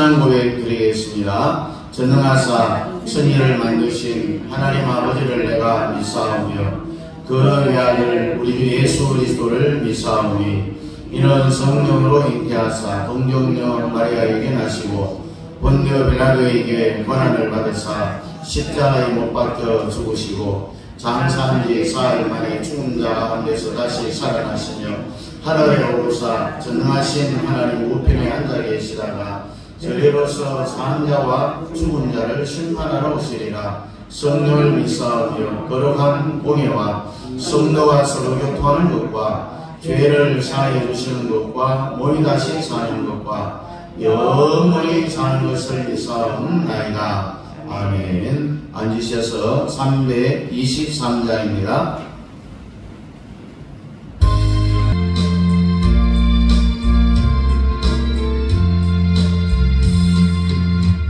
신앙 고백 드리겠습니다. 전능하사 천지를 만드신 하나님 아버지를 내가 믿사오며 그 외아들 우리 주 예수 그리스도를 믿사오니 이는 성령으로 잉태하사 동정녀 마리아에게 나시고 본디오 빌라도에게 고난을 받으사 십자가에 못 박혀 죽으시고 장사한 지 사흘 만에 죽은 자 가운데서 다시 살아나시며 하늘에 오르사 전능하신 하나님 우편에 앉아 계시다가 저리로서 사는 자와 죽은 자를 심판하러 오시리라. 성령을 믿사오며 거룩한 공예와 성도가 서로 교통하는 것과 죄를 사하여 주시는 것과 몸이 다시 사는 것과 영원히 사는 것을 믿사옵나이다. 아멘. 앉으셔서 323장입니다.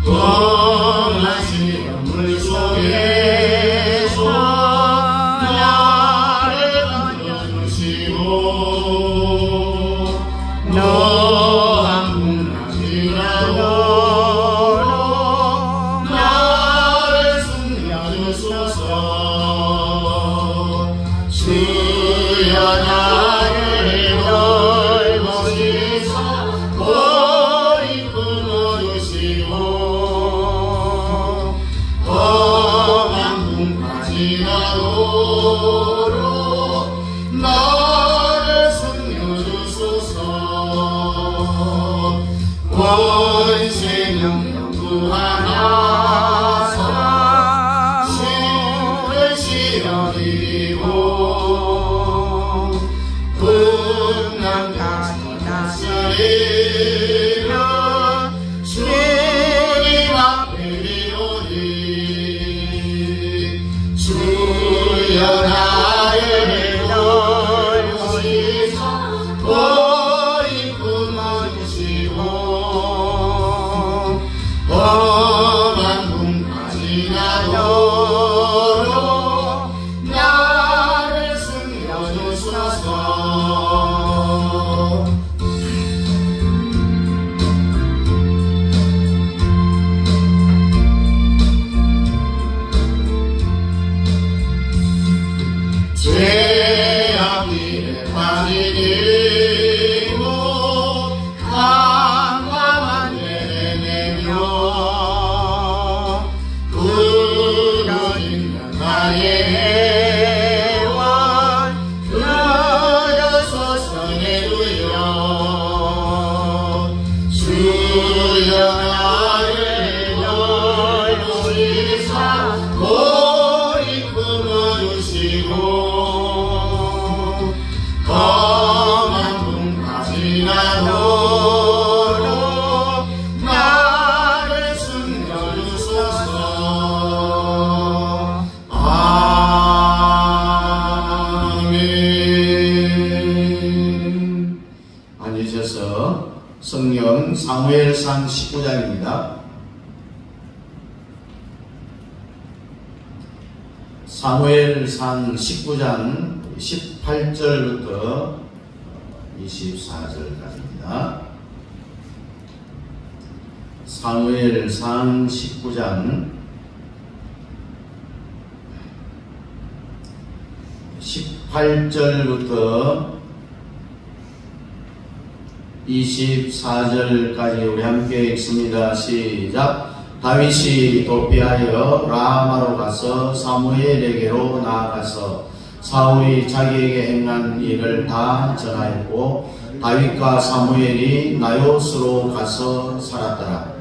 험하신 물속에서 나를 건져주시고 너한 분하시라도 나를 숨겨주소서. 주여 나를 돌보시사 거리 끊어주시고 험한 분까지라도 나를 숨겨주소서. 권세 능력 구하나사 신을 실어드리고 끝난까지 다스리며 주님 앞에 리오리. 주여 나를 돌보시사 거리 끊어주시고 험한 분까지라도 나를 숨겨주소서. 죄악 길에 빠지고 깜깜한 내내며 끊어진 나의 해와 끊어져서 내루여. 주여 나를 돌보시사 거리 끊어주시고 험한 분까지라도 나를 숨겨주소서. 아멘. 앉으셔서 성경 사무엘상 19장입니다. 사무엘상 19장 18절부터 24절까지입니다. 사무엘상 19장 18절부터 24절까지 우리 함께 읽습니다. 시작. 다윗이 도피하여 라마로 가서 사무엘에게로 나아가서 사울이 자기에게 행한 일을 다 전하였고 다윗과 사무엘이 나요스로 가서 살았더라.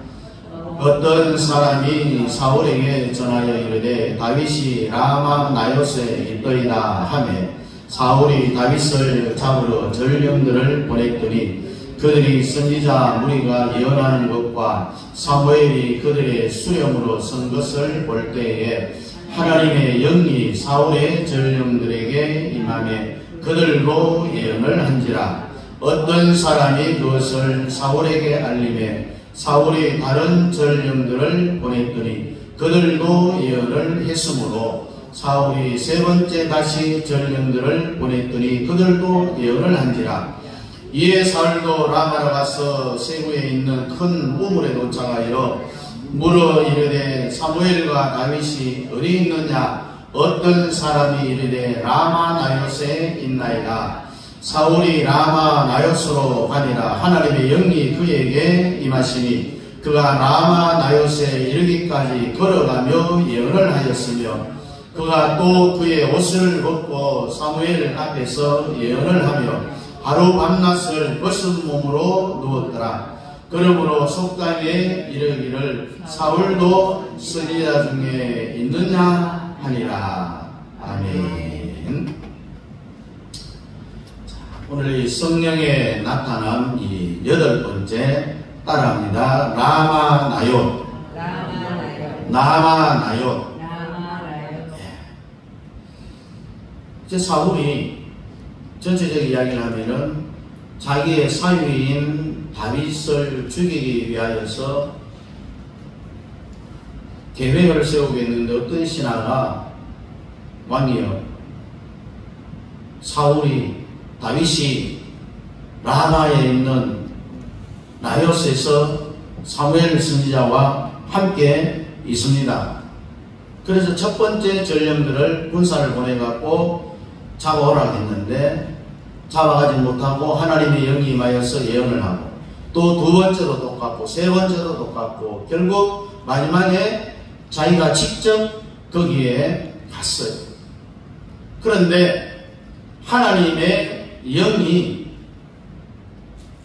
어떤 사람이 사울에게 전하여 이르되 다윗이 라마 나요스에 있더이다 하매 사울이 다윗을 잡으러 전령들을 보냈더니 그들이 선지자 무리가 예언하는 것과 사무엘이 그들의 수령으로 선 것을 볼 때에 하나님의 영이 사울의 전령들에게 임하매 그들로 예언을 한지라. 어떤 사람이 그것을 사울에게 알림해 사울이 다른 전령들을 보냈더니 그들도 예언을 했으므로 사울이 세 번째 다시 전령들을 보냈더니 그들도 예언을 한지라. 이에 사울도 라마로 가서 세구에 있는 큰 우물에 도착하여 물어 이르되 사무엘과 다윗이 어디 있느냐? 어떤 사람이 이르되 라마 나요스에 있나이다. 사울이 라마 나요스로 가니라. 하나님의 영이 그에게 임하시니 그가 라마 나요스에 이르기까지 걸어가며 예언을 하였으며 그가 또 그의 옷을 벗고 사무엘 앞에서 예언을 하며 하루 밤낮을 벗은 몸으로 누웠더라. 그러므로 속담에 이르기를 사울도 선지자 중에 있느냐 하니라. 아멘. 오늘 이 성령의 나타남 이 8번째 따라합니다. 라마 나얏. 라마 나얏. 이제 사울이 전체적인 이야기를 하면은 자기의 사위인 다윗을 죽이기 위하여서 계획을 세우겠는데 어떤 신하가 왕이요 사울이 다윗이 라마에 있는 나요스에서 사무엘 선지자와 함께 있습니다. 그래서 첫 번째 전령들을 군사를 보내갖고 잡아오라고 했는데 잡아가지 못하고 하나님의 영이 임하여서 예언을 하고 또 두 번째도 똑같고 세 번째도 똑같고 결국 마지막에 자기가 직접 거기에 갔어요. 그런데 하나님의 영이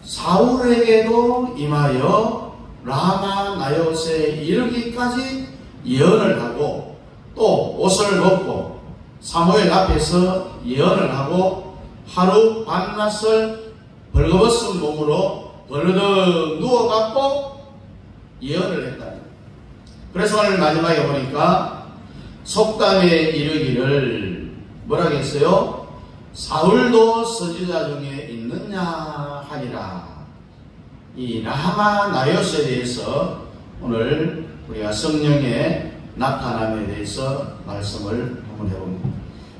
사울에게도 임하여 라마 나요스에 이르기까지 예언을 하고 또 옷을 벗고 사무엘 앞에서 예언을 하고 하루 밤낮을 벌거벗은 몸으로 벌러덩 누워갖고 예언을 했다. 그래서 오늘 마지막에 보니까 속담에 이르기를 뭐라고 했어요? 사울도 선지자 중에 있느냐 하니라. 이 라마 나요스에 대해서 오늘 우리가 성령의 나타남에 대해서 말씀을 한번 해봅니다.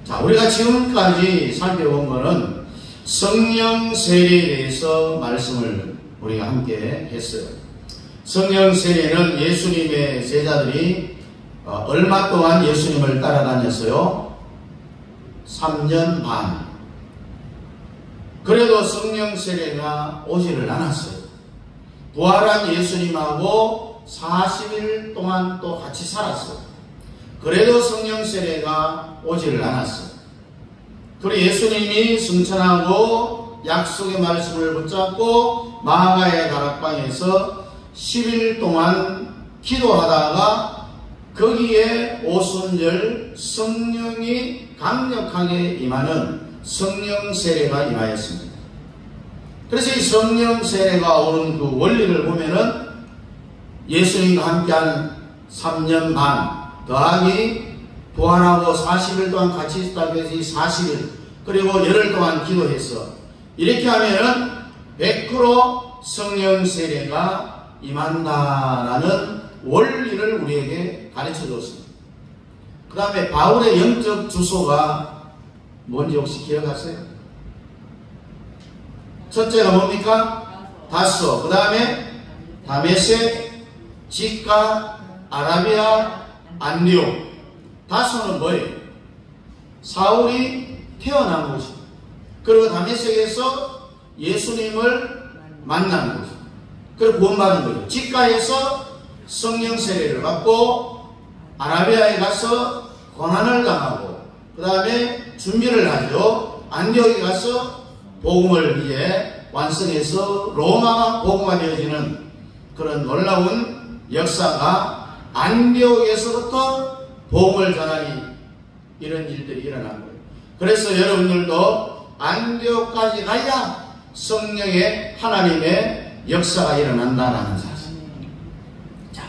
자, 우리가 지금까지 살펴본 것은 성령 세례에 대해서 말씀을 우리가 함께 했어요. 성령 세례는 예수님의 제자들이 얼마 동안 예수님을 따라다녔어요? 3년 반. 그래도 성령 세례가 오지를 않았어요. 부활한 예수님하고 40일 동안 또 같이 살았어요. 그래도 성령 세례가 오지를 않았어요. 그리고 예수님이 승천하고 약속의 말씀을 붙잡고 마가의 다락방에서 10일 동안 기도하다가 거기에 오순절 성령이 강력하게 임하는 성령 세례가 임하였습니다. 그래서 이 성령 세례가 오는 그 원리를 보면은 예수님과 함께한 3년 반 더하기 부활하고 40일 동안 같이 있다고 해서 40일 그리고 열흘 동안 기도했어. 이렇게 하면은 100% 성령 세례가 임한다라는 원리를 우리에게 가르쳐 줬습니다. 그 다음에 바울의 영적 주소가 뭔지 혹시 기억하세요? 첫째가 뭡니까? 다소. 그 다음에 다메섹, 직가, 아라비아, 안디옥. 다소는 뭐예요? 사울이 태어난 곳입니다. 그리고 다메섹에서 예수님을 만난 곳입니다. 그리고 구원받은 거죠. 직가에서 성령 세례를 받고 아라비아에 가서 고난을 당하고 그 다음에 준비를 하죠. 안디옥에 가서 복음을 이제 완성해서 로마가 복음화 되어지는 그런 놀라운 역사가 안디옥에서부터 복음을 전하니 이런 일들이 일어난 거예요. 그래서 여러분들도 안디옥까지 가야 성령의 하나님의 역사가 일어난다라는 사실. 자,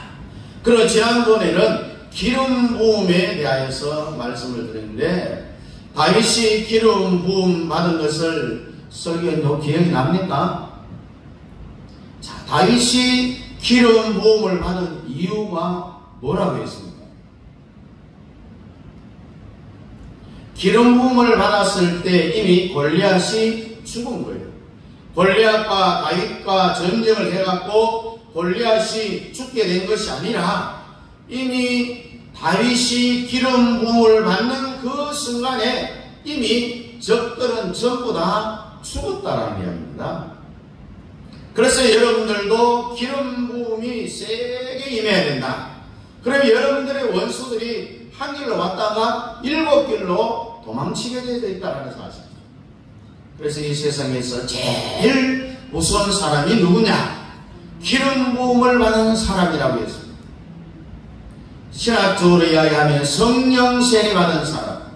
그리고 지난번에는 기름 부음에 대하여서 말씀을 드렸는데 다윗이 기름 부음 받은 것을 설교했는데 기억이 납니까? 자, 다윗이 기름 부음을 받은 이유가 뭐라고 했습니까? 기름 부음을 받았을 때 이미 골리앗이 죽은 거예요. 골리앗과 다윗과 전쟁을 해갖고 골리앗이 죽게 된 것이 아니라 이미 다윗이 기름 부음을 받는 그 순간에 이미 적들은 전부 다 죽었다라는 이야기입니다. 그래서 여러분들도 기름 부음이 세게 임해야 된다. 그럼 여러분들의 원수들이 한 길로 왔다가 7길로 도망치게 되어 있다는 사실. 그래서 이 세상에서 제일 무서운 사람이 누구냐? 기름 부음을 받는 사람이라고 했습니다. 신학적으로 이야기하면 성령 세례 받은 사람,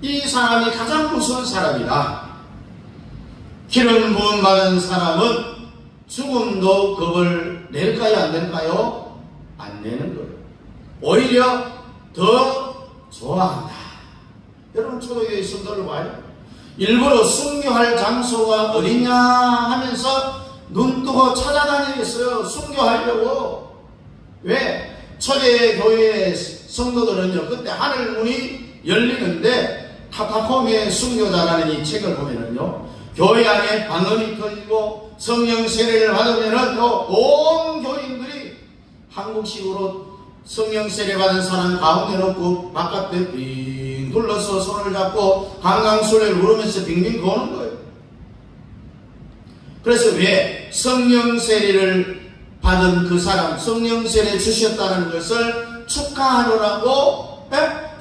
이 사람이 가장 무서운 사람이다. 기름 부음 받은 사람은 죽음도 겁을 낼까요? 안 낼까요? 안 내는 거예요. 오히려 더 좋아한다. 여러분 초대교회 성도를 봐요. 일부러 순교할 장소가 어디냐 하면서 눈 뜨고 찾아다니겠어요. 순교하려고. 왜? 초대교회 성도들은요, 그때 하늘문이 열리는데 카타콤의 순교자라는 이 책을 보면은요, 교회 안에 방언이 터지고 성령 세례를 받으면은 온 교인들이 한국식으로 성령 세례 받은 사람 가운데 놓고 바깥에 빙 둘러서 손을 잡고 강강술래를 부르면서 빙빙 도는 거예요. 그래서 왜 성령 세례를 받은 그 사람, 성령 세례 주셨다는 것을 축하하느라고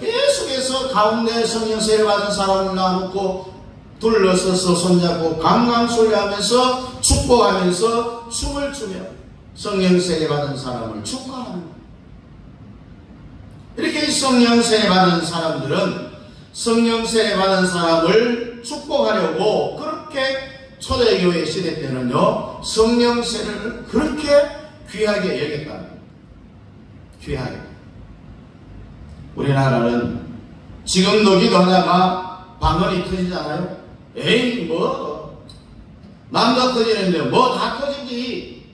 계속해서 가운데 성령 세례 받은 사람을 놔놓고 둘러서서 손잡고 강강술래하면서 축복하면서 춤을 추며 성령 세례 받은 사람을 축하하는 거예요. 이렇게 성령 세례 받은 사람들은 성령 세례 받은 사람을 축복하려고 그렇게 초대교회 시대 때는요, 성령 세례를 그렇게 귀하게 여겼다는 거예요. 귀하게. 우리나라는 지금도 기도하다가 방언이 터지잖아요. 에이, 남도 터지는데 다 터지지.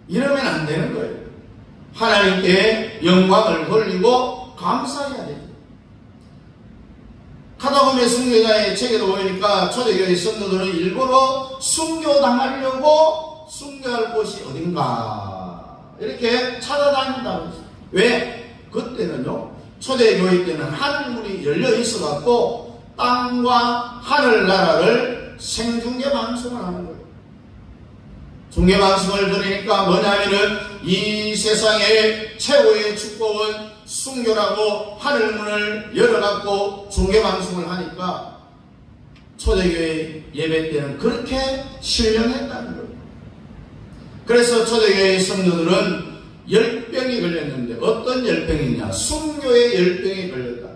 이러면 안 되는 거예요. 하나님께 영광을 돌리고 감사해야 돼요. 카타콤의 순교자의 책에도 보니까 초대교회 성도들은 일부러 순교당하려고 순교할 곳이 어딘가 이렇게 찾아다닌다고 했어요. 왜? 그때는요, 초대교회 때는 하늘문이 열려 있어갖고 땅과 하늘나라를 생중계 방송을 하는 거예요. 중계방송을 들으니까 뭐냐면은 이 세상의 최고의 축복은 순교라고 하늘문을 열어갖고 중계방송을 하니까 초대교회 예배 때는 그렇게 신령했다는 거예요. 그래서 초대교회 성도들은 열병이 걸렸는데 어떤 열병이냐? 순교의 열병이 걸렸다.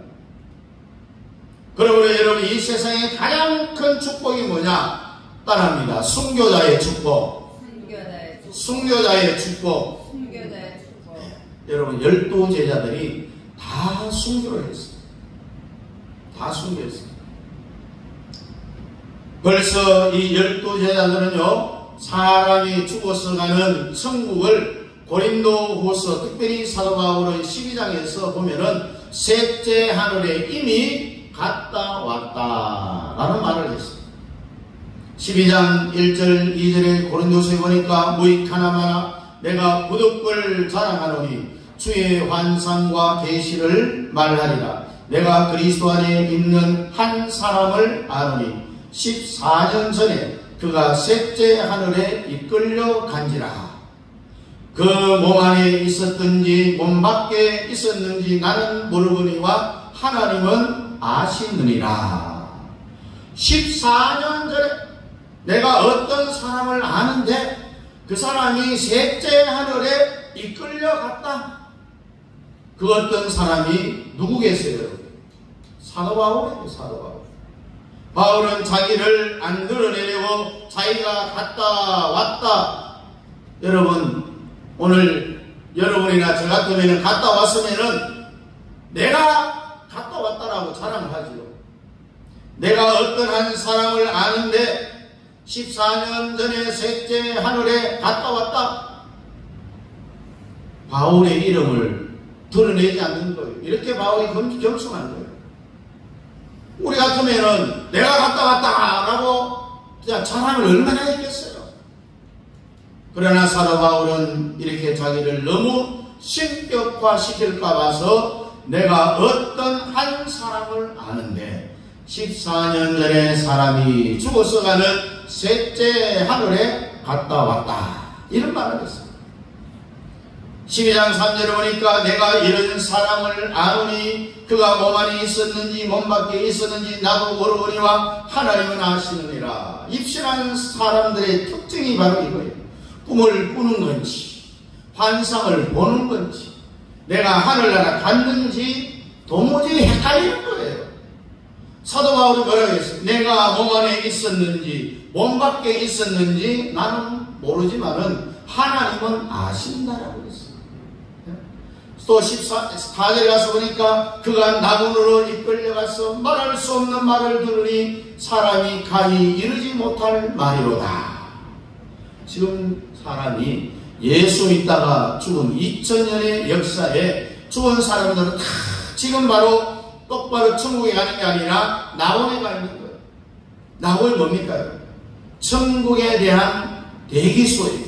그러므로 여러분 이 세상의 가장 큰 축복이 뭐냐? 따라합니다. 순교자의 축복. 순교자의 축복. 순교자의 축복. 여러분 12제자들이 다 순교를 했어요. 다 순교했어요. 벌써 이 12제자들은요, 사람이 죽어서 가는 천국을 고린도후서 특별히 사도 바울의 12장에서 보면은 셋째 하늘에 이미 갔다 왔다 라는 말을 했어요. 12장 1절 2절에 고린도서에 보니까 무익하나마나 내가 부득불 자랑하노니 주의 환상과 계시를 말하리라. 내가 그리스도 안에 있는 한 사람을 아노니 14년 전에 그가 셋째 하늘에 이끌려 간지라. 그 몸 안에 있었든지 몸 밖에 있었는지 나는 모르거니와 하나님은 아시느니라. 14년 전에 내가 어떤 사람을 아는데 그 사람이 셋째 하늘에 이끌려갔다. 그 어떤 사람이 누구겠어요? 사도 바울이에요. 사도 바울. 바울은 자기를 안 드러내려고 자기가 갔다 왔다. 여러분 오늘 여러분이나 저 같으면 갔다 왔으면은 내가 갔다 왔다라고 자랑을 하지요. 내가 어떤 한 사람을 아는데 14년 전에 셋째 하늘에 갔다 왔다. 바울의 이름을 드러내지 않는 거예요. 이렇게 바울이 겸손한 거예요. 우리 같으면은 내가 갔다 왔다 라고 자랑을 얼마나 했겠어요. 그러나 사도 바울은 이렇게 자기를 너무 신격화시킬까 봐서 내가 어떤 한 사람을 아는데 14년 전에 사람이 죽어서 가는 셋째 하늘에 갔다 왔다, 이런 말을 했습니다. 12장 3절에 보니까 내가 이런 사람을 아노니 그가 몸 안에 있었는지 몸 밖에 있었는지 나도 모르거니와 하나님은 아시느니라. 입신한 사람들의 특징이 바로 이거예요. 꿈을 꾸는 건지 환상을 보는 건지 내가 하늘나라 갔는지 도무지 헷갈리는 거예요. 사도 바울이 뭐라고 했어요? 내가 몸 안에 있었는지 몸 밖에 있었는지 나는 모르지만은 하나님은 아신다라고 했어요. 또 14절에 가서 보니까 그가 나군으로 이끌려가서 말할 수 없는 말을 들으니 사람이 가히 이르지 못할 말이로다. 지금 사람이 예수 믿다가 죽은 2000년의 역사에 죽은 사람들은 다 지금 바로 똑바로 천국에 가는 게 아니라 낙원에 가 있는 거예요. 낙원이 뭡니까? 천국에 대한 대기소예요.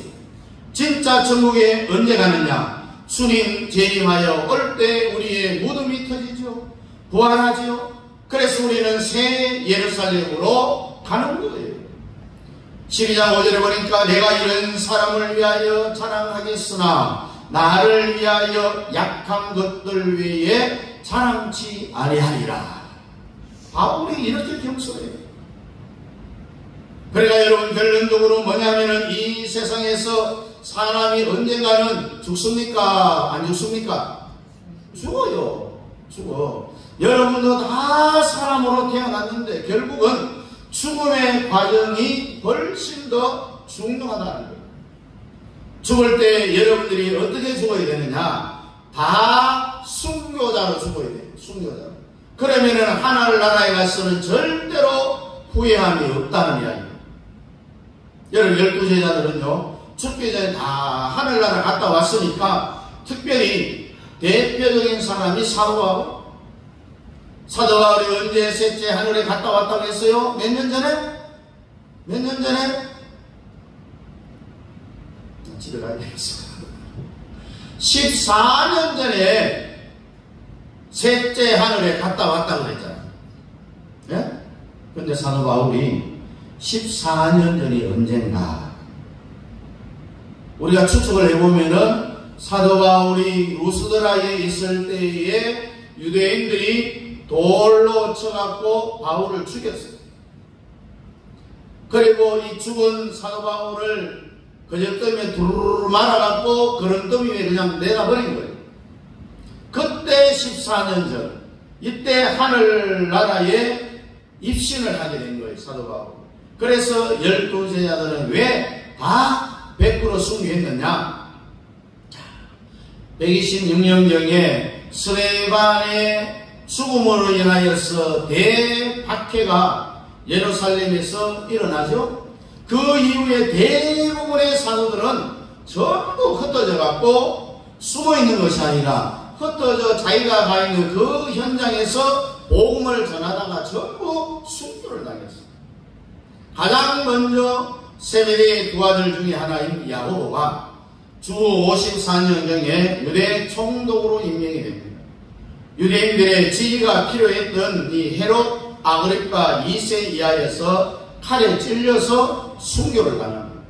진짜 천국에 언제 가느냐? 주님 재림하여 올 때 우리의 무덤이 터지죠. 부활하죠. 그래서 우리는 새 예루살렘으로 가는 거예요. 12장 5절에 보니까 내가 이런 사람을 위하여 자랑하겠으나 나를 위하여 약한 것들 외에 자랑치 아니하리라. 바울이 이렇게 경솔해요. 그러니까 여러분 결론적으로 뭐냐면은 이 세상에서 사람이 언젠가는 죽습니까? 안 죽습니까? 죽어요. 죽어. 여러분도 다 사람으로 태어났는데 결국은 죽음의 과정이 훨씬 더 중요하다는 거예요. 죽을 때 여러분들이 어떻게 죽어야 되느냐? 다 순교자로 죽어야 돼요. 순교자로. 그러면은 하늘나라에 가서는 절대로 후회함이 없다는 이야기예요. 여러분 12제자들은요 죽기 전에 다 하늘나라 갔다 왔으니까 특별히 대표적인 사람이 사도 바울. 사도 바울이 언제 셋째 하늘에 갔다 왔다고 했어요? 몇 년 전에? 몇 년 전에? 집에 가야 되겠어. 14년 전에 셋째 하늘에 갔다 왔다고 그랬잖아요. 예? 근데 사도 바울이 14년 전이 언젠가 우리가 추측을 해보면은 사도 바울이 루스드라에 있을 때에 유대인들이 돌로 쳐갖고 바울을 죽였어요. 그리고 이 죽은 사도 바울을 그저뜸에 두루루루 말아갖고 그런 더미 위에 그냥 내다버린 거예요. 그때 14년 전 이때 하늘나라에 입신을 하게 된 거예요. 사도 바울. 그래서 12제자들은 왜 다 100% 순교했느냐? 126년경에 스데반의 죽음으로 인하여서 대박해가 예루살렘에서 일어나죠. 그 이후에 대부분의 사도들은 전부 흩어져 갖고 숨어 있는 것이 아니라 흩어져 자기가 가 있는 그 현장에서 복음을 전하다가 전부 순교를 당했어요. 가장 먼저 세베대의 두 아들 중에 하나인 야고보가 주 54년경에 유대 총독으로 임명이 됩니다. 유대인들의 지지가 필요했던 이 헤롯 아그리파 2세 이하에서 칼에 찔려서 순교를 당합니다.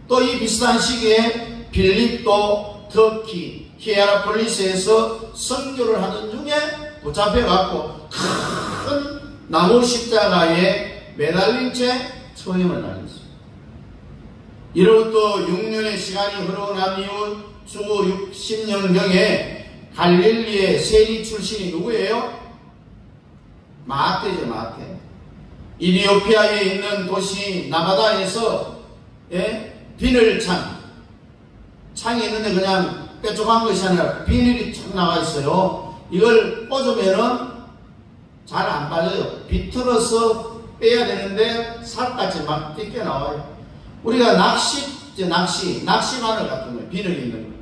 또 이 비슷한 시기에 빌립도 터키 히에라폴리스에서 선교를 하던 중에 붙잡혀갖고 큰 나무 십자가에 매달린 채 처형을 당했습니다. 이로부터 6년의 시간이 흐르고 난 이후 주 60년경에 갈릴리의 세리 출신이 누구예요? 마태죠. 마태. 이디오피아에 있는 도시 나바다에서 비늘 창이 있는데 그냥 뾰족한 것이 아니라 비늘이 쫙 나와 있어요. 이걸 꽂으면은 잘 안 빠져요. 비틀어서 빼야 되는데 살같이 막 뜯겨 나와요. 우리가 낚시바늘 같은 거예요. 비늘이 있는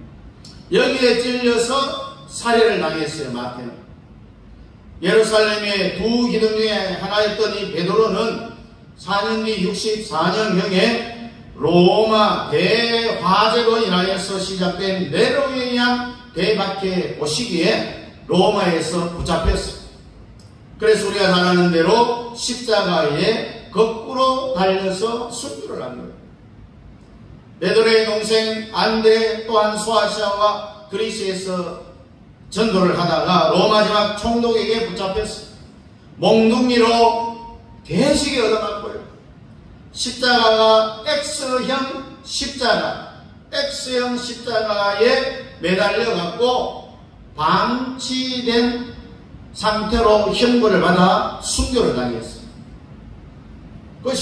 거. 여기에 찔려서 살해를 당했어요. 마태는. 예루살렘의 두 기둥 중에 하나였던 이 베드로는 4년 뒤 64년경에 로마 대화재로 인하여서 시작된 네로에 의한 대박해 오시기에 로마에서 붙잡혔어요. 그래서 우리가 잘 아는 대로 십자가에 거꾸로 달려서 순교를 한 거예요. 베드로의 동생 안데 또한 소아시아와 그리스에서 전도를 하다가 로마 지방 총독에게 붙잡혔어요. 몽둥이로 대식이 얻어맞고요. 십자가가 X형 십자가에 매달려 갖고 방치된 상태로 형벌을 받아 순교를 당했어요. 그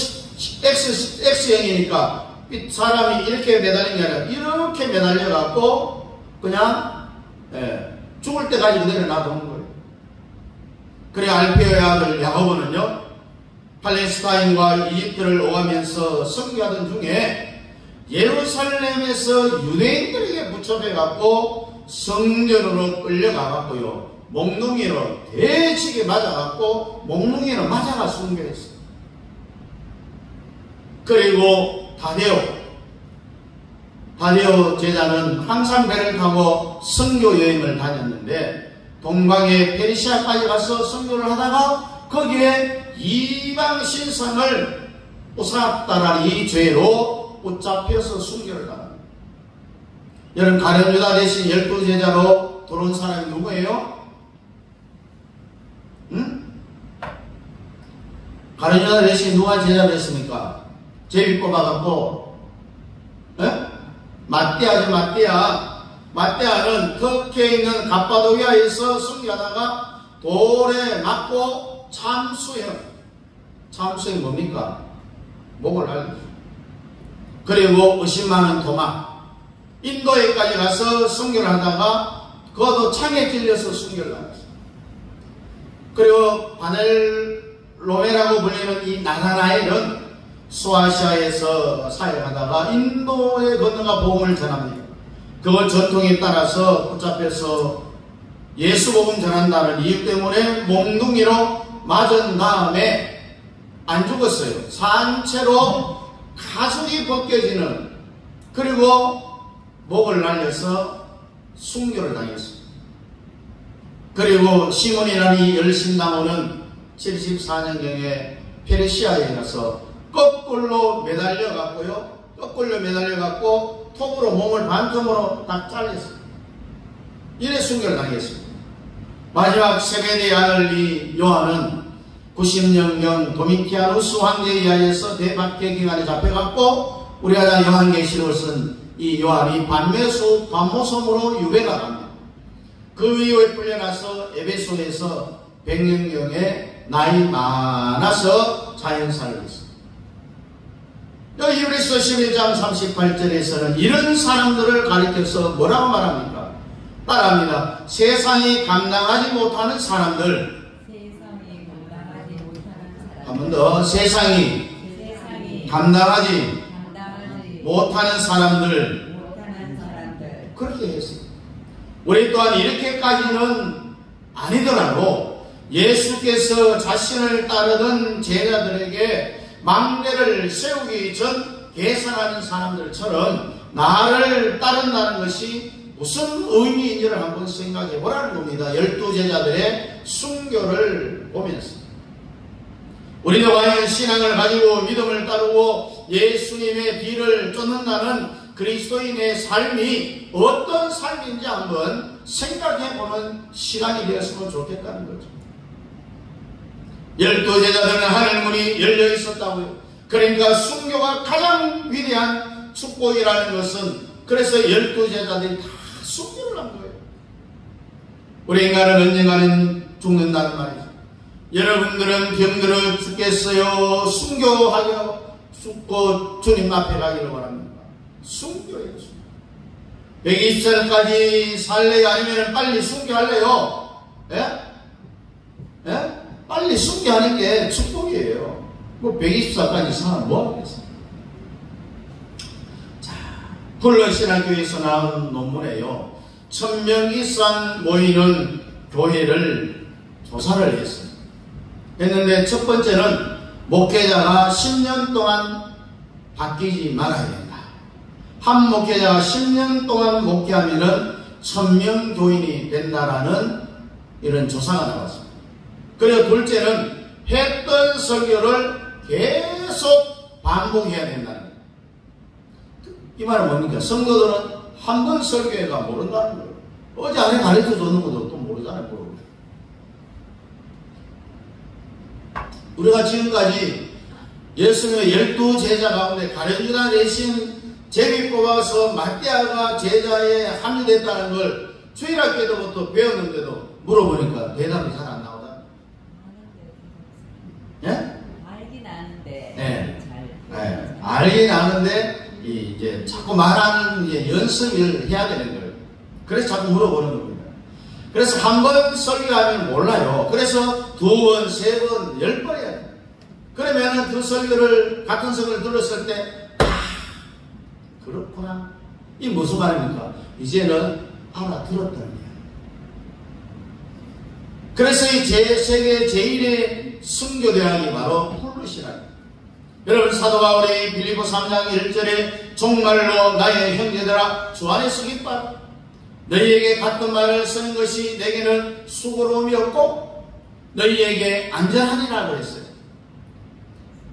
X형이니까 사람이 이렇게 매달린 게 아니라 이렇게 매달려 갖고 그냥 죽을 때까지 그대로 놔두는 거예요. 그래 알페오의 아들 야고보는요, 팔레스타인과 이집트를 오가면서 선교하던 중에 예루살렘에서 유대인들에게 붙잡혀 갖고 성전으로 끌려가 갖고요, 몽둥이로 대치게 맞아 갖고 몽둥이로 맞아가 순교했어요. 그리고 다데오 제자는 항상 배를 타고 선교 여행을 다녔는데 동방의 페르시아까지 가서 선교를 하다가 거기에 이방 신상을 뽀사다라는 이 죄로 붙잡혀서 순교를 당합니다. 여러분, 가룟 유다 대신 12제자로 들어온 사람이 누구예요? 가룟 유다 대신 누가 제자를 했습니까? 제비 뽑아갖고 마띠아죠. 마띠아는 터키에 있는 갑바도기아에서 순교하다가 돌에 맞고 참수형이 뭡니까? 목을 앓고, 그리고 의심많은 도마, 인도에까지 가서 순교를 하다가 그것도 창에 찔려서 순교를 하셨어요. 그리고 바넬로메라고 불리는 이 나사나엘은 소아시아에서 사역하다가 인도에 건너가 복음을 전합니다. 그걸 전통에 따라서 붙잡혀서 예수 복음 전한다는 이유 때문에 몽둥이로 맞은 다음에 안 죽었어요. 산채로 가죽이 벗겨지는, 그리고 목을 날려서 순교를 당했어요. 그리고 시몬이라는 이 열심나무는 74년경에 페르시아에 가서 거꾸로 매달려 갖고요, 톱으로 몸을 반쯤으로 딱 잘렸어요. 이래 순교를 당했습니다. 마지막 세베대의 아들 이 요한은 90년경 도미티아누스 황제에 의하여서 대박해 기간에 잡혀갖고 우리가 요한계시록을 쓴 이 요한이 반모섬으로 유배가 갑니다. 그 이후에 풀려나서 에베소에서 100년경에 나이 많아서 자연사를 했습니다. 여기 히브리서 11장 38절에서는 이런 사람들을 가리켜서 뭐라고 말합니까? 따라합니다. 세상이 감당하지 못하는 사람들. 한 번 더. 세상이 감당하지 못하는 사람들. 그렇게 했습니다. 우리 또한 이렇게까지는 아니더라도 예수께서 자신을 따르던 제자들에게 망대를 세우기 전 계산하는 사람들처럼 나를 따른다는 것이 무슨 의미인지를 한번 생각해 보라는 겁니다. 12제자들의 순교를 보면서 우리도 과연 신앙을 가지고 믿음을 따르고 예수님의 뒤를 쫓는다는 그리스도인의 삶이 어떤 삶인지 한번 생각해 보는 시간이 되었으면 좋겠다는 거죠. 12제자들은 하늘문이 열려 있었다고요. 그러니까 순교가 가장 위대한 축복이라는 것은, 그래서 12제자들이 다 순교를 한 거예요. 우리 인간은 언젠가는 죽는다는 말이죠. 여러분들은 병들어 죽겠어요? 죽고 주님 앞에 가기를 원합니다. 순교예요. 120살까지 살래요? 아니면 빨리 순교할래요? 빨리 순교하는 게 축복이에요. 뭐 120살까지 살아 뭐 하겠어요? 자, 폴로신학교에서 나온 논문에요, 1000명 이상 모이는 교회를 조사를 했어요. 했는데 첫 번째는 목회자가 10년 동안 바뀌지 말아야 된다. 한 목회자가 10년 동안 목회하면은 1000명 교인이 된다라는 이런 조사가 나왔습니다. 그리고 둘째는 했던 설교를 계속 반복해야 된다는 거예요. 이 말은 뭡니까? 성도들은 한 번 설교해가 모른다는 거예요. 어제 안에 가르쳐 줬는 것도 또 모르잖아요. 우리가 지금까지 예수님의 12제자 가운데 가룟유다 대신 제비 뽑아서 마띠아가 제자에 합류됐다는 걸 주일학 때부터 배웠는데도 물어보니까 대답이 잘 안 나오다. 예? 알긴 아는데. 네. 잘. 네. 알긴 아는데 이제 자꾸 말하는 이제 연습을 해야 되는 거예요. 그래서 자꾸 물어보는 겁니다. 그래서 한 번 설교하면 몰라요. 그래서 2번, 3번, 10번 해야 돼요. 그러면은 그 설교를, 같은 설교를 들었을 때, 그렇구나. 이 무슨 말입니까? 이제는 알아들었다는 거예요. 그래서 이 세계 제1의 선교대학이 바로 폴루시라는 거예요. 여러분, 사도 바울이 빌립보 3장 1절에 정말로 나의 형제들아 주 안에서 기뻐하라. 너희에게 같은 말을 쓰는 것이 내게는 수고로움이 없고 너희에게 안전하리라 그랬어요.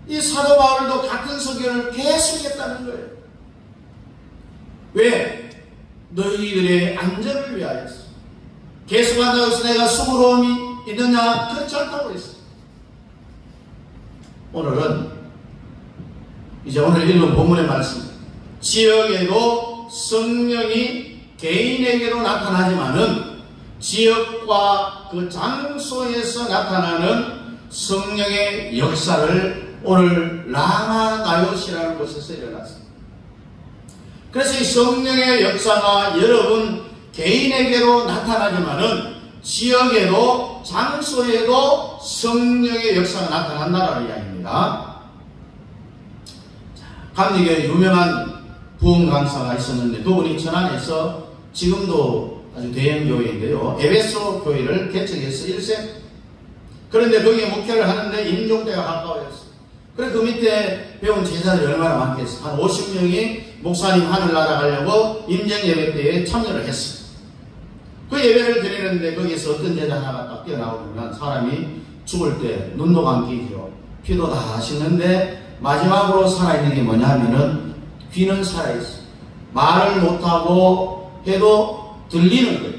이 사도 바울도 같은 설교를 계속했다는 거예요. 왜? 너희들의 안전을 위하여서. 계속한다고 해서 내가 수고로움이 있느냐? 그렇지 않다고 했어요. 오늘은 이제 오늘 읽은 본문의 말씀, 지역에도 성령이 개인에게로 나타나지만은 지역과 그 장소에서 나타나는 성령의 역사를 오늘 라마나요시라는 곳에서 일어났습니다. 그래서 이 성령의 역사가 여러분 개인에게로 나타나지만은 지역에도 장소에도 성령의 역사가 나타난다는 이야기입니다. 감리교에 유명한 부흥 강사가 있었는데 그분이 천안에서 지금도 아주 대형 교회인데요. 에베소 교회를 개척해서 1세. 그런데 거기에 목회를 하는데 임종대가 가까워졌어요. 그래서 그 밑에 배운 제자들이 얼마나 많겠어요. 한 50명이 목사님 하늘 날아가려고 임정 예배 때에 참여를 했어요. 그 예배를 드리는데 거기서 어떤 제자 하나가 딱 뛰어나오면 사람이 죽을 때 눈도 감기죠. 피도 다 씻는데 마지막으로 살아있는 게 뭐냐 하면은 귀는 살아있어요. 말을 못하고 해도 들리는 거예요.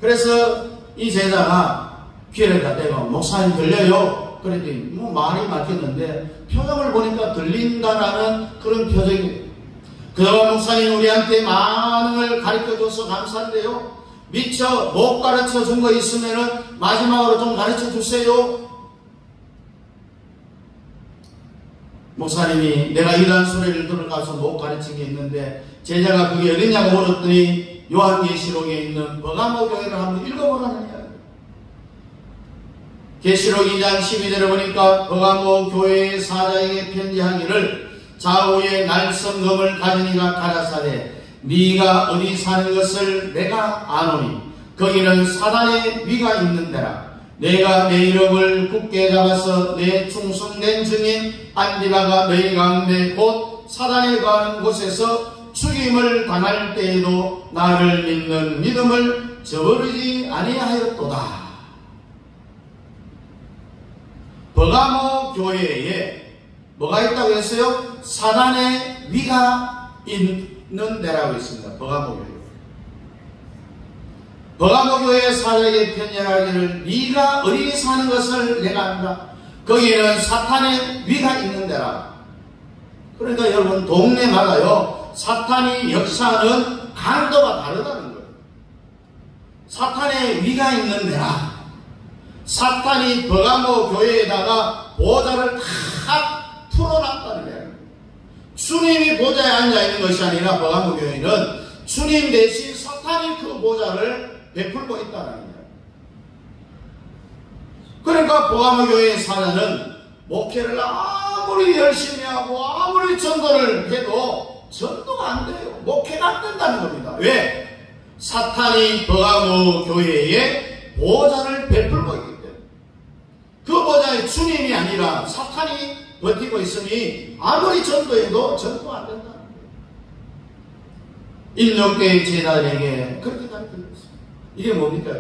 그래서 이 제자가 귀를 다 대고 목사님 들려요? 그랬더니 뭐 말이 막혔는데 표정을 보니까 들린다라는 그런 표정이에요. 그동안 목사님 우리한테 많은 걸 가르쳐줘서 감사한데요. 미처 못 가르쳐준 거 있으면은 마지막으로 좀 가르쳐주세요. 목사님이 내가 이러한 소리를 들어가서 못 가르친 게 있는데 제자가 그게 어딨냐고 물었더니 요한계시록에 있는 버가모 교회를 한번 읽어보라는 이야기. 계시록 2장 12절에 보니까 버가모 교회의 사자에게 편지하기를 좌우에 날성검을 가진 이가 가라사대 네가 어디 사는 것을 내가 아노니 거기는 사단의 위가 있는 데라. 내가 내 이름을 굳게 잡아서 내 충성된 증인 안디바가 너희 가운데 곧 사단에 가는 곳에서 죽임을 당할 때에도 나를 믿는 믿음을 저버리지 아니하였도다. 버가모 교회에 뭐가 있다고 했어요? 사단의 위가 있는 데라고 했습니다. 버가모 교회. 버가모 교회 사자에게 편지하기를 네가 어디 사는 것을 내가 안다. 거기에는 사탄의 위가 있는 데라. 그러니까 여러분 동네마다요 사탄이 역사하는 강도가 다르다는 거예요. 사탄의 위가 있는 데라. 사탄이 버가모 교회에다가 보좌를 탁 풀어놨다는 거예요. 주님이 보좌에 앉아있는 것이 아니라 버가모 교회는 주님 대신 사탄이 그 보좌를 베풀고 있다는 거예요. 그러니까 버가모 교회의 사자는 목회를 아무리 열심히 하고 아무리 전도를 해도 전도가 안 돼요. 목회가 안 된다는 겁니다. 왜? 사탄이 버가모 교회에 보좌를 베풀고 있기 때문에. 그 전보자의 주님이 아니라 사탄이 버티고 있으니 아무리 전도해도 전도 안 된다. 인종교의 제자들에게 그렇게 가르쳐줬어요. 이게 뭡니까?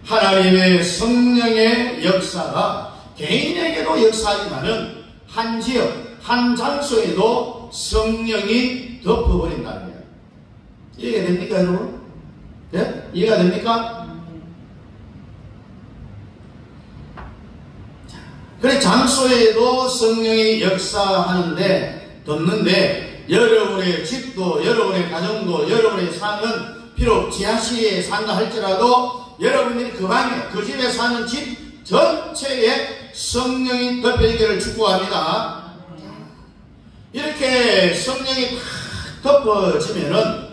하나님의 성령의 역사가 개인에게도 역사하지만은 한 지역, 한 장소에도 성령이 덮어버린다는 거예요. 이해가 됩니까, 여러분? 네? 이해가 됩니까? 그래, 장소에도 성령이 역사하는데, 덮는데, 여러분의 집도, 여러분의 가정도, 여러분의 삶은 비록 지하실에 산다 할지라도 여러분들이 그 방에, 그 집에 사는 집 전체에 성령이 덮여지기를 축복합니다. 이렇게 성령이 탁 덮어지면은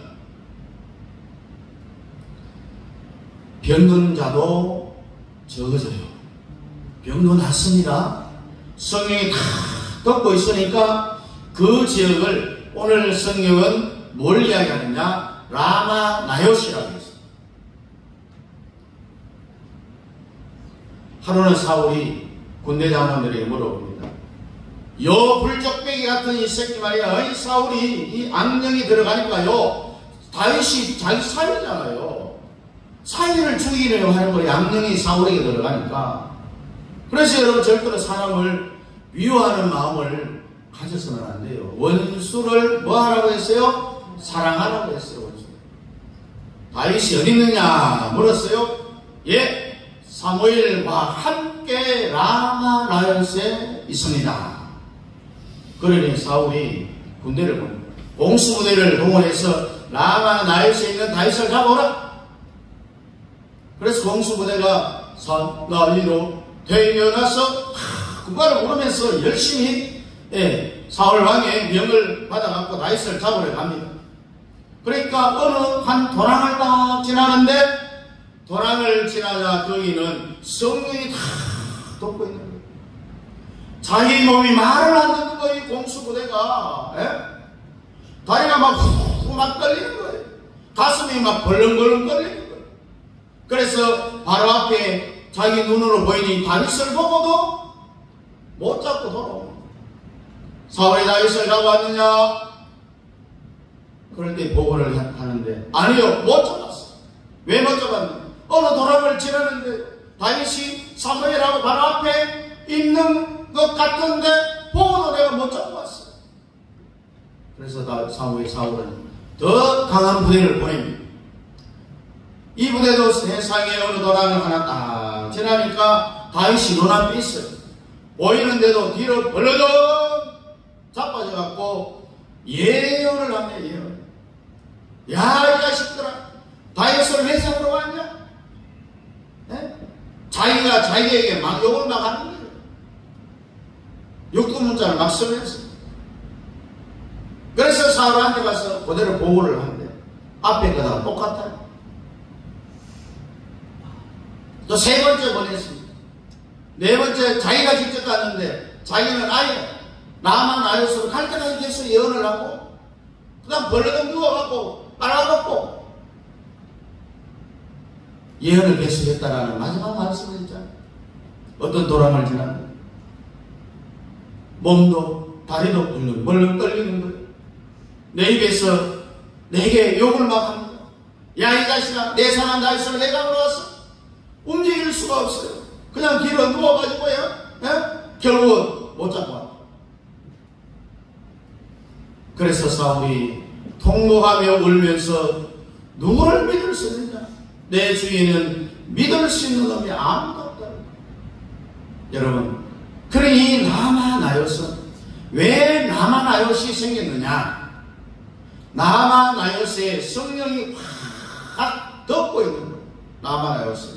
병든 자도 적어져요. 병도 낫습니다. 성령이 탁 덮고 있으니까 그 지역을 오늘 성경은 뭘 이야기하느냐? 라마 나요시라고 했습니다. 하루는 사울이 군대 장관들에게 물어봅니다. 요 불적배기 같은 이 새끼 말이야. 이 사울이 이 악령이 들어가니까요. 다윗이 자기 사위잖아요. 사위를 죽이려고 하는 거예요. 악령이 사울에게 들어가니까. 그래서 여러분 절대로 사람을 미워하는 마음을 가져서는 안 돼요. 원수를 뭐 하라고 했어요? 사랑하라고 했어요. 원수. 다윗이 어디 있느냐 물었어요. 예, 사무엘과 함께 라마 나요시에 있습니다. 그러니 사울이 군대를 보냅니다. 공수부대를 동원해서 라마 나요시에 있는 다윗을 잡아오라. 그래서 공수부대가 산나이로 대면해서 국가를 부르면서 열심히 사울 왕의 명을 받아갖고 다윗을 잡으러 갑니다. 그러니까 어느 한 도랑을 딱 지나는데 도랑을 지나자 거기는 성령이 다 덮고 있는 거예요. 자기 몸이 말을 안 듣는 거예요. 공수부대가 다리가 막 떨리는 거예요. 가슴이 막 벌렁벌렁 떨리는 거예요. 그래서 바로 앞에 자기 눈으로 보이니 다윗을 보고도 못 잡고 돌아옵니다. 사울이 다윗을 잡아왔느냐? 그럴 때 보고를 하는데 아니요, 못 잡았어. 왜 못 잡았느냐? 어느 도랑을 지나는데 다윗이 사무엘하고 바로 앞에 있는 것 같은데 보고도 내가 못 잡고 왔어. 그래서 사울은 더 강한 부대를 보냅니다. 이 부대도 세상에 어느 도랑을 하나 딱 지나니까 다윗이 눈앞에 있어요. 보이는데도 뒤로 벌러덩 자빠져갖고 예언을 합니다. 예언. 야, 이 자식들아, 다윗을 왜 잡으러 왔냐? 자기가 자기에게 막 욕을 막 하는 거예요. 육두문자를 막 쓰면서. 그래서 사울한테 가서 그대로 보고를 하는데 앞에 거다 똑같아요. 또 세 번째 보냈습니다. 네 번째 자기가 직접 갔는데 자기는 아예 나만 나요시로 갈 때까지 계속 예언을 하고 그 다음 벌러덩 누워갖고 빨아먹고 예언을 계속했다라는 마지막 말씀을 했잖아요. 어떤 도랑을 지나면 몸도 다리도 벌렁 떨리는 거예요. 내 입에서 내게 욕을 막 합니다. 야, 이 자식아, 내 사랑 다윗을 내가 물어왔어. 움직일 수가 없어요. 그냥 뒤로 누워가지고요. 결국은 못 잡고 왔다. 그래서 사울이 통곡하며 울면서 누구를 믿을 수 있느냐? 내 주위에는 믿을 수 있는 놈이 아무도 없다. 여러분, 그러니 라마 나요시, 왜 라마 나요시 생겼느냐? 라마 나요시에 성령이 확 덮고 있는 거예요. 라마 나요시.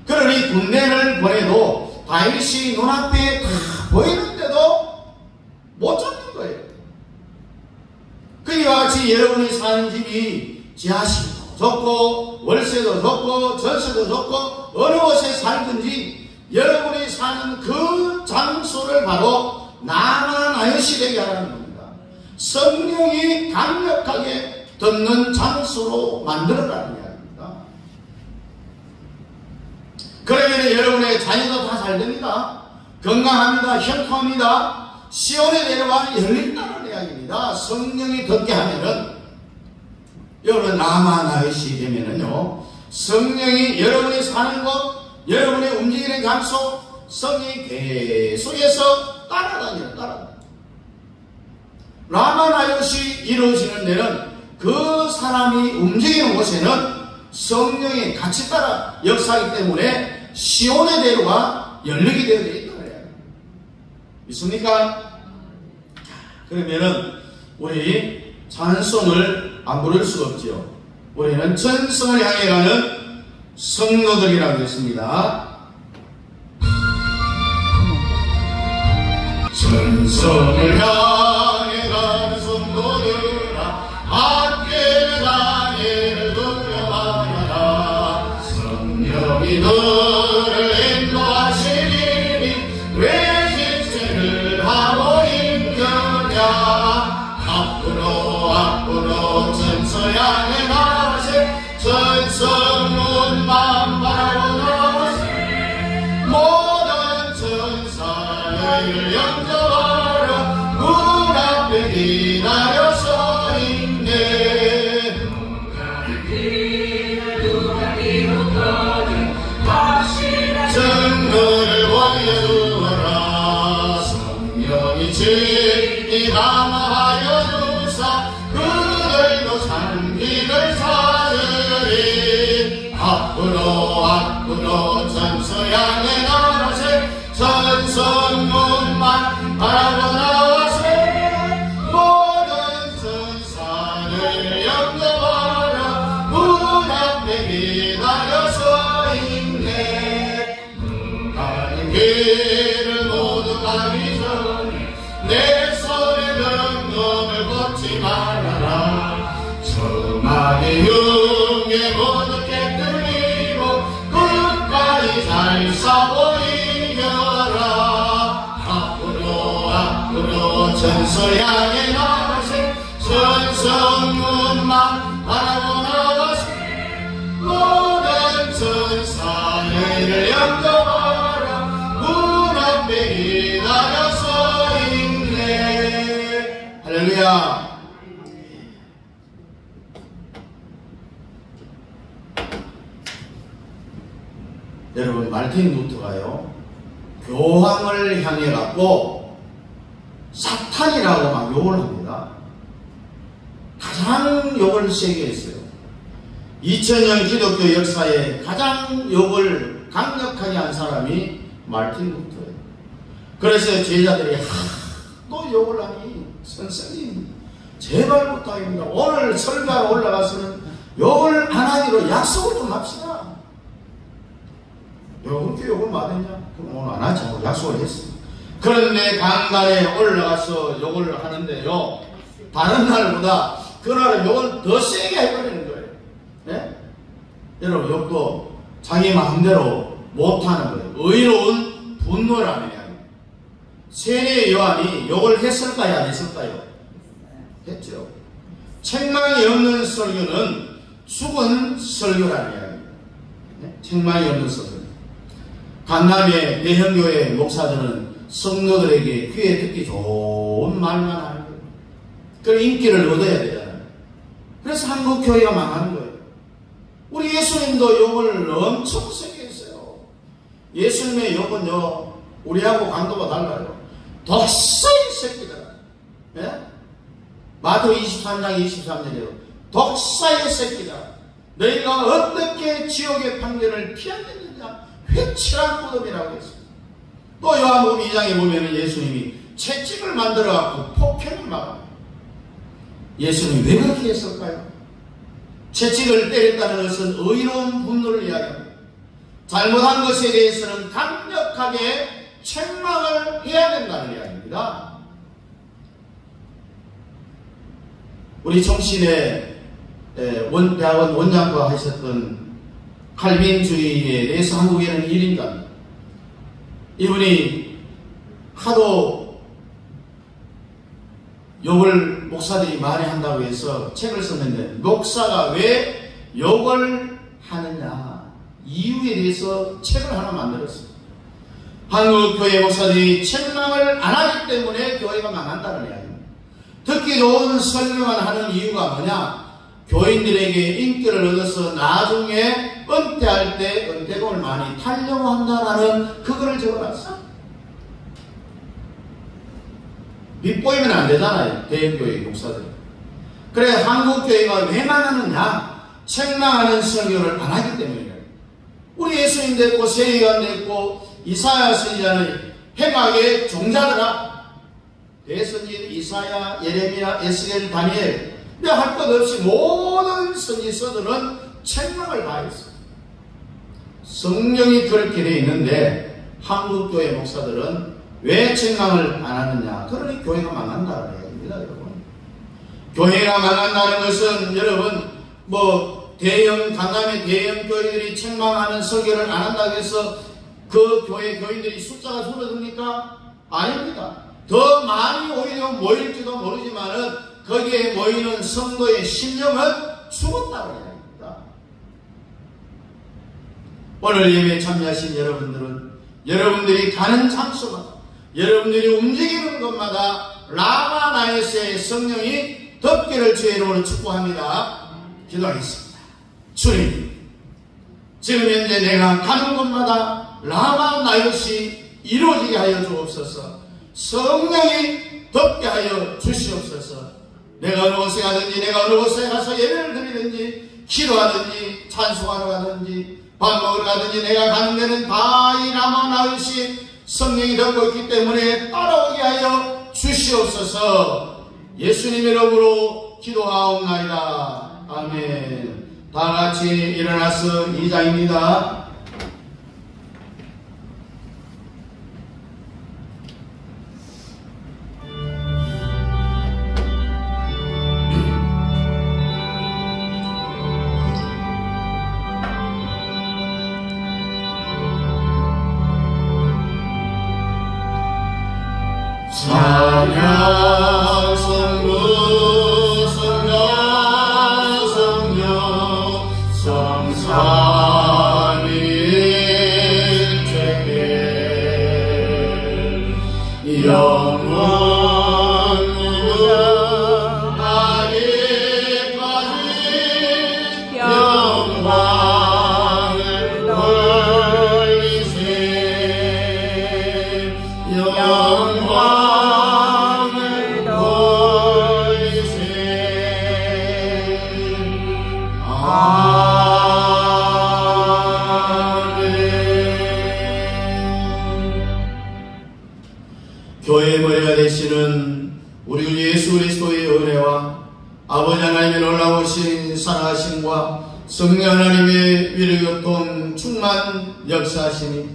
그러니 군대를 보내도 다윗이 눈앞에 다 보이는데도 못 잡는 거예요. 그와 같이 여러분이 사는 집이 지하실도 좋고 월세도 좋고 전세도 좋고 어느 곳에 살든지 여러분이 사는 그 장소를 바로 라마 나요시 되게 하라는 겁니다. 성령이 강력하게 덮는 장소로 만들어라는 이야기입니다. 그러면 여러분의 자녀도 다 잘 됩니다. 건강합니다. 형통합니다. 시온의 대로가 열린다는 이야기입니다. 성령이 덮게 하면은, 여러분 라마나이시 되면은요, 성령이 여러분이 사는 곳, 여러분이 움직이는 장소, 성령이 계속해서 따라다녀요. 라마나이시 이루어지는 데는 그 사람이 움직이는 곳에는 성령이 같이 따라 역사하기 때문에 시온의 대로가 열리게 되어 있다. 믿습니까? 그러면은 우리 찬송을 안 부를 수가 없죠. 우리는 전성을 향해 가는 성도들이라고 했습니다. 전성을 향해 가는 성도들아, 함께 다니를 두려워하라. 성령이 너를 인도하시리니 왜 지체를 하고 있느냐. 앞으로 전서 향해 나가세. 전성문만 바라보나세. 모든 천사를 영접하라. 문 앞에 기다려서 있네. 증거를 보여주어라. 성령이 진리 감화하여 주사 그들도 참기를 찾으리. 앞으로 전서 향해 나가세. 전성문만 바라보 나가세. 모든 천사를 영접하라. 문 앞에 기다려서 있네. 가는 길을 모두 가기 전에 내 손에 든 놈을 걷지 말아라. 저만의 흉에 모두 깨뜨리고 끝까지 잘 싸워 이겨라. 앞으로 전서 향해 나가세. 전성문만 바라보 나가세. 모든 천사를 영접하라. 문 앞에 기다려서 있네. 할렐루야. 여러분 말틴 루터가요, 교황을 향해 갖고 사탄이라고 막 욕을 합니다. 가장 욕을 세게 했어요. 2000년 기독교 역사에 가장 욕을 강력하게 한 사람이 말틴 루터예요. 그래서 제자들이 또 욕을 하니 선생님 제발 부탁입니다. 오늘 설교하러 올라가서는 욕을 안 하기로 약속을 좀 합시다. 그렇게 욕을 많이 했냐? 그럼 오늘 안 하자고 약속을 했습니다. 그런데 강단에 올라가서 욕을 하는데요, 다른 날보다 그날은 욕을 더 세게 해버리는 거예요. 네? 여러분, 욕도 자기 마음대로 못하는 거예요. 의로운 분노라는 이야기. 세례 요한이 욕을 했을까요? 안 했을까요? 했죠. 책망이 없는 설교는 죽은 설교라는 이야기입니다. 네? 책망이 없는 설교. 강남의 대형교회 목사들은 성도들에게 귀에 듣기 좋은 말만 하는 거예요. 그 인기를 얻어야 되잖아요. 그래서 한국 교회가 망하는 거예요. 우리 예수님도 욕을 엄청 세게 했어요. 예수님의 욕은요, 우리하고 강도가 달라요. 독사의 새끼들. 예? 마태복음 23장 23절에요. 독사의 새끼들. 너희가 어떻게 지옥의 판결을 피하겠느냐? 회칠한 무덤이라고 했습니다. 또 요한복음 2장에 보면 예수님이 채찍을 만들어갖고 폭행을 막합니다. 예수님이 왜 그렇게 했을까요? 채찍을 때렸다는 것은 의로운 분노를 이야기합니다. 잘못한 것에 대해서는 강력하게 책망을 해야 된다는 이야기입니다. 우리 총신의 대학원 원장과 하셨던 칼빈주의에 대해서 한국에는 1인자입니다. 이분이 하도 욕을 목사들이 많이 한다고 해서 책을 썼는데, 목사가 왜 욕을 하느냐 이유에 대해서 책을 하나 만들었어요. 한국 교회 목사들이 책망을 안 하기 때문에 교회가 망한다는 이야기입니다. 듣기 좋은 설명을 하는 이유가 뭐냐? 교인들에게 인기를 얻어서 나중에 은퇴할 때 은퇴금을 많이 타려고 한다는 그거를 적어놨어요. 빗보이면 안 되잖아요, 대형교회 목사들. 그래, 한국교회가 왜 망하느냐? 책망하는 설교를 안 하기 때문이에요. 우리 예수님 됐고 세례요한 됐고 이사야 선지자는 해막의 종자들아, 대선지자 이사야, 예레미야, 에스겔, 다니엘, 할 것 없이 모든 선지서들은 책망을 가했어요. 성령이 그렇게 되어 있는데 한국교회 목사들은 왜 책망을 안 하느냐? 그러니 교회가 망한다는 얘기입니다, 여러분. 교회가 망한다는 것은 여러분 강남의 대형 교회들이 책망하는 설교를 안 한다고 해서 그 교회 교인들이 숫자가 줄어듭니까? 아닙니다. 더 많이 오히려 모일지도 모르지만은 거기에 모이는 성도의 심령은 죽었다고 합니다. 오늘 예배에 참여하신 여러분들은 여러분들이 가는 장소마다, 여러분들이 움직이는 곳마다 라마 나요스의 성령이 덮기를 주의 이름으로 축복합니다. 기도하겠습니다. 주님, 지금 현재 내가 가는 곳마다 라마 나요시 이루어지게 하여 주옵소서. 성령이 덮게 하여 주시옵소서. 내가 어느 곳에 가든지, 내가 어느 곳에 가서 예배를 드리든지, 기도하든지, 찬송하러 가든지, 밥 먹으러 가든지, 내가 가는 데는 다 이 라마 나요시 성령이 덮고 있기 때문에 따라오게 하여 주시옵소서. 예수님의 이름으로 기도하옵나이다. 아멘. 다 같이 일어나서 2장입니다. 찬양 성부 성령 성령 성삼위일체계 영원 무궁하기까지 영광을 돌리세. 교회의 머리가 되시는 우리 주 예수 그리스도의 은혜와 아버지 하나님의 놀라우신 사랑하심과 성령 하나님의 위로교통 충만 역사하시니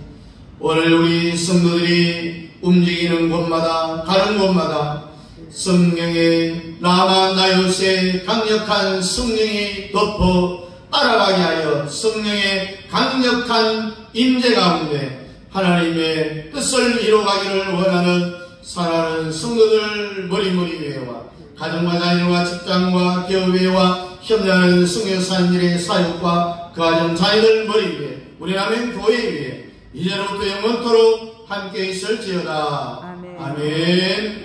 오늘 우리 성도들이 움직이는 곳마다 가는 곳마다 성령의 라마 나요스의 강력한 성령이 덮어 따라가게 하여 성령의 강력한 임재 가운데 하나님의 뜻을 이루어가기를 원하는 사랑하는 성도들 머리머리 위에와 가정과 자녀와 직장과 기업회와 협력하는 성교사님들의 사역과 그 가정 자녀들 머리 위에 우리 남은 교회 위에 이제로부터 영원토록 함께 있을지어다. 아멘.